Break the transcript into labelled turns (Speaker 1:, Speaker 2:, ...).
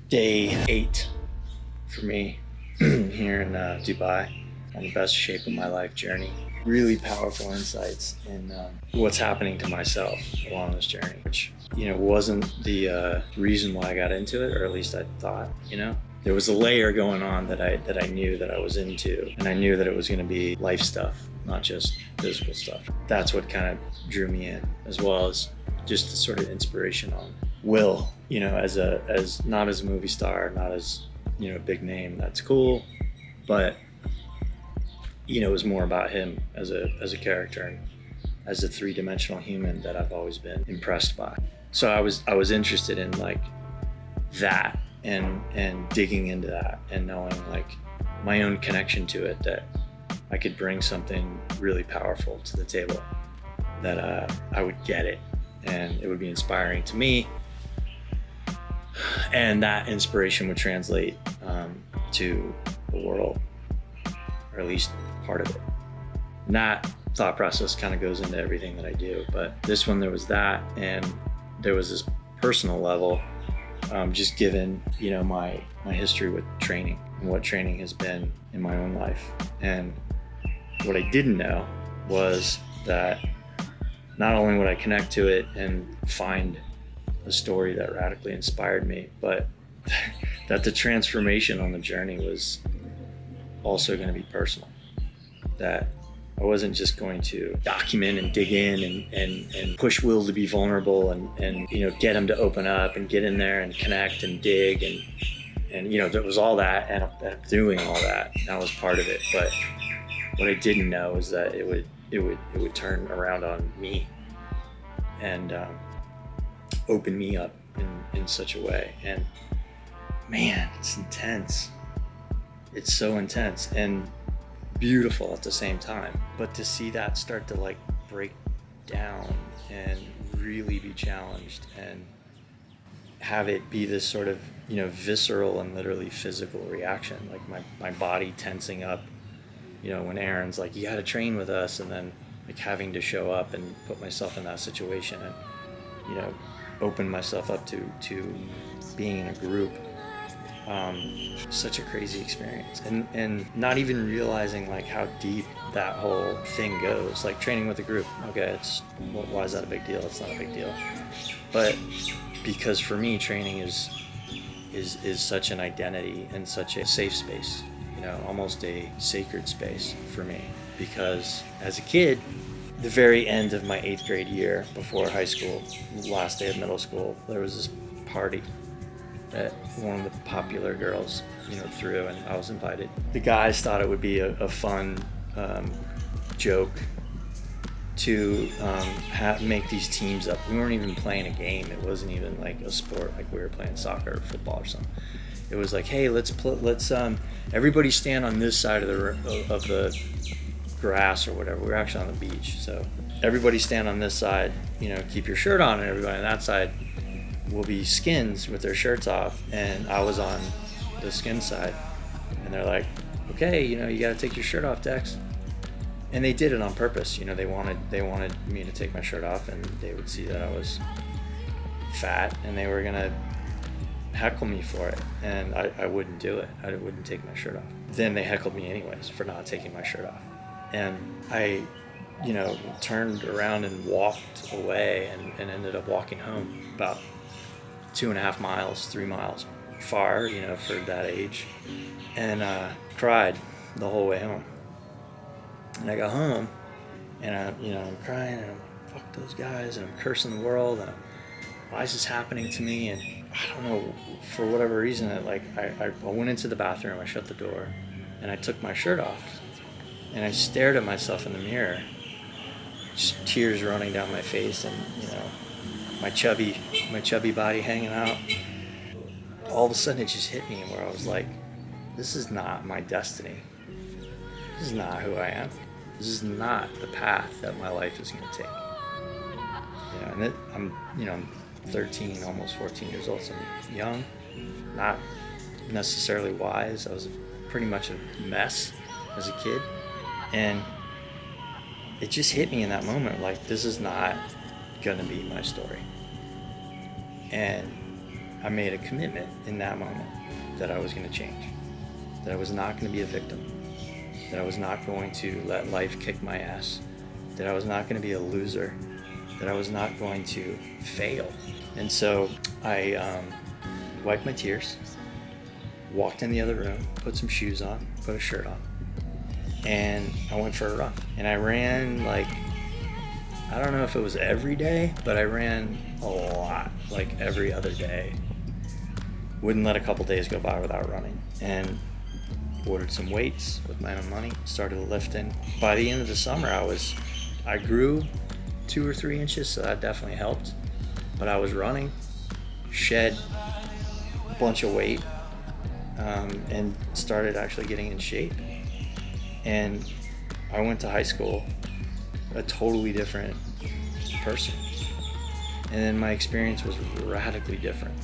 Speaker 1: Day 8 for me here in Dubai, on the best shape of my life journey. Really powerful insights in what's happening to myself along this journey, which wasn't the reason why I got into it, or at least I thought. There was a layer going on that I knew that I was into, and I knew that it was going to be life stuff, not just physical stuff. That's what kind of drew me in, as well as just the sort of inspiration on Will, as not as a movie star, not as a big name. That's cool, but it was more about him as a character and as a three-dimensional human that I've always been impressed by. So I was interested in like that and digging into that and knowing like my own connection to it, that I could bring something really powerful to the table, that I would get it and it would be inspiring to me, and that inspiration would translate to the world, or at least part of it. And that thought process kind of goes into everything that I do, but this one, there was that, and there was this personal level, just given my history with training and what training has been in my own life. And what I didn't know was that not only would I connect to it and find a story that radically inspired me, but that the transformation on the journey was also going to be personal. That I wasn't just going to document and dig in and push Will to be vulnerable and get him to open up and get in there and connect and dig and there was all that, and I'm doing all that. That was part of it. But what I didn't know is that it would turn around on me and open me up in such a way. And man, it's intense. It's so intense and beautiful at the same time. But to see that start to like break down and really be challenged and have it be this sort of visceral and literally physical reaction, like my body tensing up, when Aaron's like, you got to train with us, and then like having to show up and put myself in that situation and open myself up to being in a group. Such a crazy experience, and not even realizing like how deep that whole thing goes. Like training with a group, okay, why is that a big deal? It's not a big deal, but because for me, training is such an identity and such a safe space, almost a sacred space for me. Because as a kid, the very end of my 8th grade year before high school, last day of middle school, there was this party that one of the popular girls threw, and I was invited. The guys thought it would be a fun joke to make these teams up. We weren't even playing a game. It wasn't even like a sport, like we were playing soccer or football or something. It was like, hey, let's everybody stand on this side of the grass or whatever. We were actually on the beach, so everybody stand on this side, keep your shirt on, and everybody on that side will be skins with their shirts off. And I was on the skin side, and they're like, okay, you got to take your shirt off, Dex. And they did it on purpose. They wanted me to take my shirt off, and they would see that I was fat, and they were gonna heckle me for it, and I wouldn't do it. I wouldn't take my shirt off. Then they heckled me anyways for not taking my shirt off, and I turned around and walked away and ended up walking home about 2.5 miles, 3 miles far, for that age, and cried the whole way home. And I got home, and I'm crying, and I'm like, fuck those guys, and I'm cursing the world, and why is this happening to me? And I don't know, for whatever reason, I went into the bathroom, I shut the door, and I took my shirt off, and I stared at myself in the mirror, just tears running down my face, and my chubby body hanging out. All of a sudden, it just hit me where I was like, this is not my destiny. This is not who I am. This is not the path that my life is going to take. And I'm 13, almost 14 years old, so I'm young, not necessarily wise. I was pretty much a mess as a kid, and it just hit me in that moment, like, this is not gonna be my story. And I made a commitment in that moment that I was going to change, that I was not going to be a victim, that I was not going to let life kick my ass, that I was not going to be a loser, that I was not going to fail. And so I wiped my tears, walked in the other room, put some shoes on, put a shirt on, and I went for a run. And I ran like, I don't know if it was every day, but I ran a lot, like every other day. Wouldn't let a couple days go by without running. And ordered some weights with my own money, started lifting. By the end of the summer, I grew 2 or 3 inches, so that definitely helped. But I was running, shed a bunch of weight, and started actually getting in shape. And I went to high school a totally different person. And then my experience was radically different.